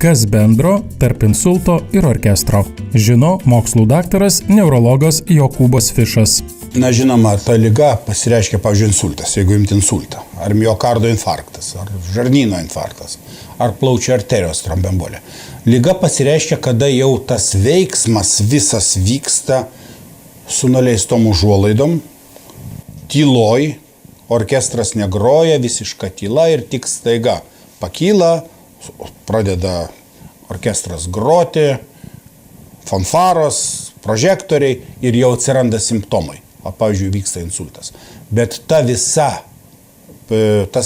Kas bendro tarp insulto ir orkestro? Žino mokslų daktaras neurologas Jokūbas Fišas. Na, žinoma, ta liga pasireiškia, pavyzdžiui, insultas, jeigu imti insultą. Ar miokardo infarktas, ar žarnyno infarktas, ar plaučių arterijos trombembolija. Liga pasireiškia, kada jau tas veiksmas visas vyksta su nuleistom užuolaidom, tyloj, orkestras negroja, visiška tyla ir tik staiga pakyla, pradeda orkestras groti, fanfaros, prožektoriai ir jau atsiranda simptomai. Pavyzdžiui, vyksta insultas. Bet tas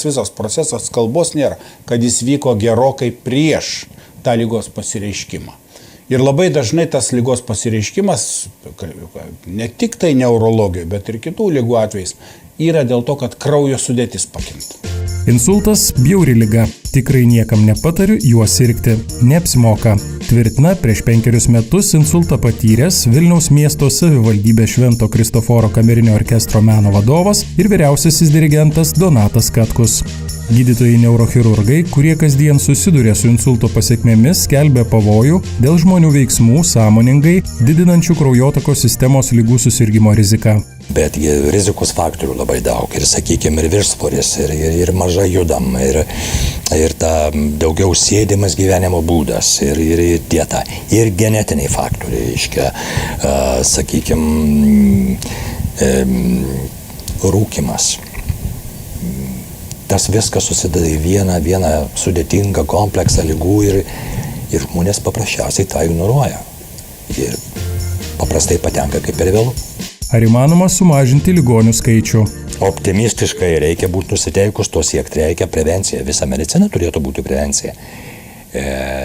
visas procesas kalbos nėra, kad jis vyko gerokai prieš tą lygos pasireiškimą. Ir labai dažnai tas lygos pasireiškimas, ne tik tai neurologijoje, bet ir kitų lygų atvejais, yra dėl to, kad kraujo sudėtis pakinta. Insultas bjauri liga. Tikrai niekam nepatariu juo sirgti. Neapsimoka. Tvirtina prieš 5 metus insultą patyręs Vilniaus miesto savivaldybės Švento Kristoforo kamerinio orkestro meno vadovas ir vyriausiasis dirigentas Donatas Katkus. Gydytojai neurochirurgai, kurie kasdien susiduria su insulto pasekmėmis, skelbia pavojų dėl žmonių veiksmų sąmoningai didinančių kraujotakos sistemos ligų susirgimo riziką. Bet rizikos faktorių labai daug ir, sakykime, ir viršsvoris, ir mažai judam, ir ta daugiau sėdimas gyvenimo būdas, ir dieta, ir genetiniai faktoriai, sakykime, rūkymas. Tas viskas susideda į vieną sudėtingą kompleksą ligų ir žmonės paprasčiausiai tą ignoruoja. Ir paprastai patenka kaip per vėlu. Ar įmanoma sumažinti ligonių skaičių? Optimistiškai reikia būti nusiteikus, to siekti reikia prevencija. Visa medicina turėtų būti prevencija.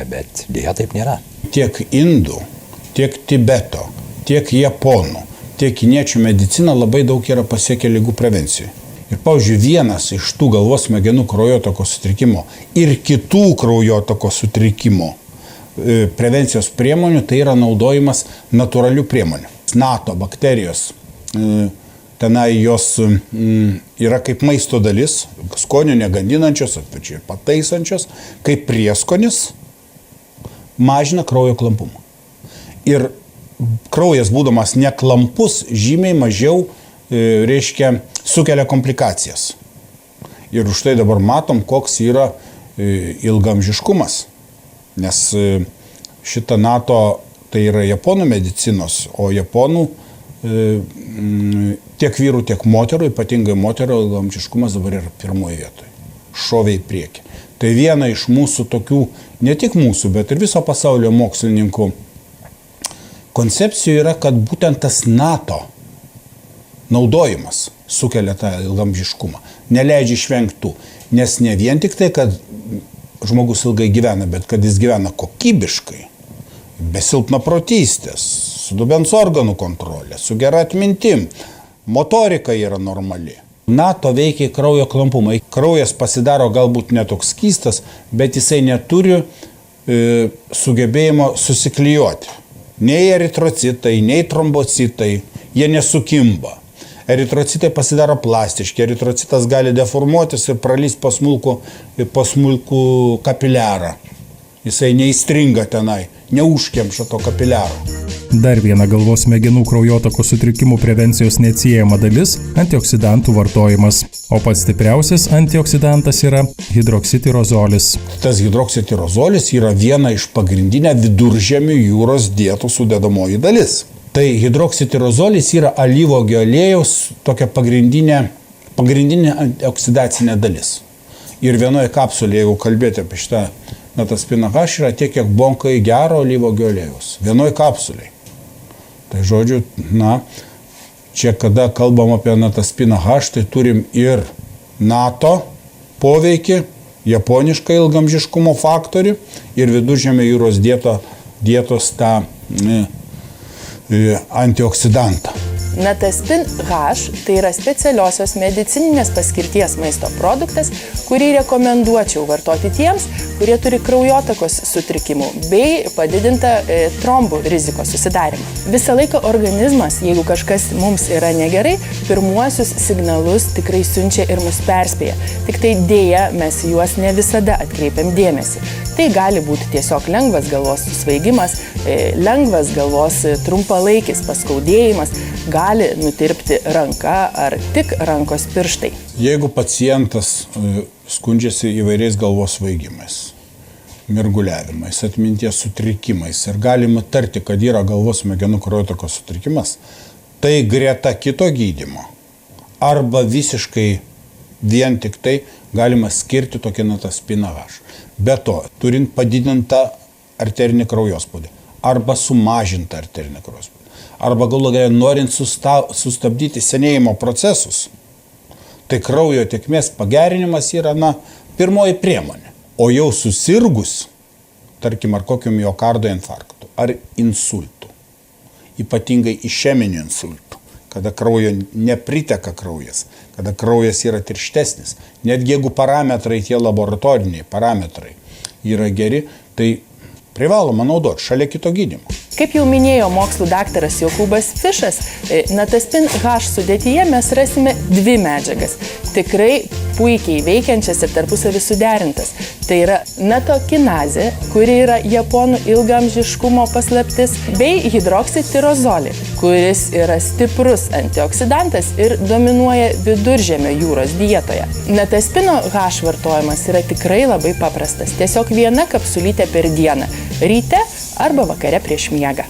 Bet dėja taip nėra. Tiek indų, tiek Tibeto, tiek japonų, tiek kiniečių medicina labai daug yra pasiekę ligų prevencijai. Ir, pavyzdžiui, vienas iš tų galvos smegenų kraujotakos sutrikimo ir kitų kraujotakos sutrikimo prevencijos priemonių, tai yra naudojimas natūralių priemonių. NATO bakterijos, tenai jos yra kaip maisto dalis, skonio negandinančios, atpačiai pataisančios, kaip prieskonis mažina kraujo klampumą. Ir kraujas, būdamas neklampus, žymiai mažiau, sukelia komplikacijas. Ir už tai dabar matom, koks yra ilgamžiškumas, nes šita NATO tai yra japonų medicinos, o japonų tiek vyrų, tiek moterų, ypatingai moterų ilgamžiškumas dabar yra pirmoje vietoje. Šovė į priekį. Tai viena iš mūsų tokių, ne tik mūsų, bet ir viso pasaulio mokslininkų koncepcijų yra, kad būtent tas NATO naudojimas sukelia tą ilgamžiškumą. Neleidžia išvengtų, nes ne vien tik tai, kad žmogus ilgai gyvena, bet kad jis gyvena kokybiškai. Be silpnaprotystės, su dubens organų kontrolė, su gera atmintim, motorika yra normali. NATO veikia kraujo klampumą. Kraujas pasidaro galbūt netoks skystas, bet jisai neturi sugebėjimo susiklijuoti. Nei eritrocitai, nei trombocitai, jie nesukimba. Eritrocitai pasidaro plastiški, eritrocitas gali deformuotis ir pralysti pasmulkų kapiliarą. Jisai neįstringa tenai, neužkemša to kapiliaro. Dar viena galvos smegenų kraujotakos sutrikimų prevencijos neatsiejama dalis – antioksidantų vartojimas. O pats stipriausias antioksidantas yra hidroksitirozolis. Tas hidroksitirozolis yra viena iš pagrindinė viduržemio jūros dietų sudedamoji dalis. Tai hidroksitirozolis yra alyvuogių aliejaus tokia pagrindinė antioksidacinė dalis. Ir vienoje kapsulėje, jeigu kalbėti apie šitą nataspiną H, yra tiek, kiek bonkai gero alyvuogių aliejaus. Vienoje kapsulėje. Tai žodžiu, čia kada kalbam apie nataspiną H, tai turim ir NATO poveikį, japonišką ilgamžiškumo faktorių ir viduržemio jūros dietos tą antioksidantą. Nataspin H tai yra specialiosios medicininės paskirties maisto produktas, kurį rekomenduočiau vartoti tiems, kurie turi kraujotakos sutrikimų bei padidintą trombų rizikos susidarimą. Visą laiką organizmas, jeigu kažkas mums yra negerai, pirmuosius signalus tikrai siunčia ir mus perspėja. Tik tai dėja mes juos ne visada atkreipiam dėmesį. Tai gali būti tiesiog lengvas galvos svaigimas, lengvas galvos trumpalaikis paskaudėjimas, gali nutirpti ranka ar tik rankos pirštai. Jeigu pacientas skundžiasi įvairiais galvos svaigimais, mirguliavimais, atminties sutrikimais ir galima tarti, kad yra galvos smegenų kraujotakos sutrikimas, tai greta kito gydymo arba visiškai vien tik tai galima skirti tokį Nataspiną H. Be to, turint padidintą arterinį kraujospūdį arba sumažintą arterinį kraujospūdį, arba galų gale norint sustabdyti senėjimo procesus, tai kraujo tėkmės pagerinimas yra pirmoji priemonė. O jau susirgus, tarkim, ar kokiu miokardo infarktu, ar insultu, ypatingai išeminiu insultu, kada kraujo nepriteka kraujas, kada kraujas yra tirštesnis, netgi jeigu parametrai, tie laboratoriniai parametrai yra geri, tai privaloma naudoti šalia kito gydymo. Kaip jau minėjo mokslų daktaras Jokūbas Fišas, Nataspin H sudėtyje mes rasime dvi medžiagas, tikrai puikiai veikiančias ir tarpusavį suderintas. Tai yra natokinazė, kuri yra japonų ilgaamžiškumo paslaptis, bei hidroksitirozolį, kuris yra stiprus antioksidantas ir dominuoja Viduržemio jūros dietoje. Nataspino H vartojimas yra tikrai labai paprastas, tiesiog viena kapsulytė per dieną, ryte arba vakare prieš miegą.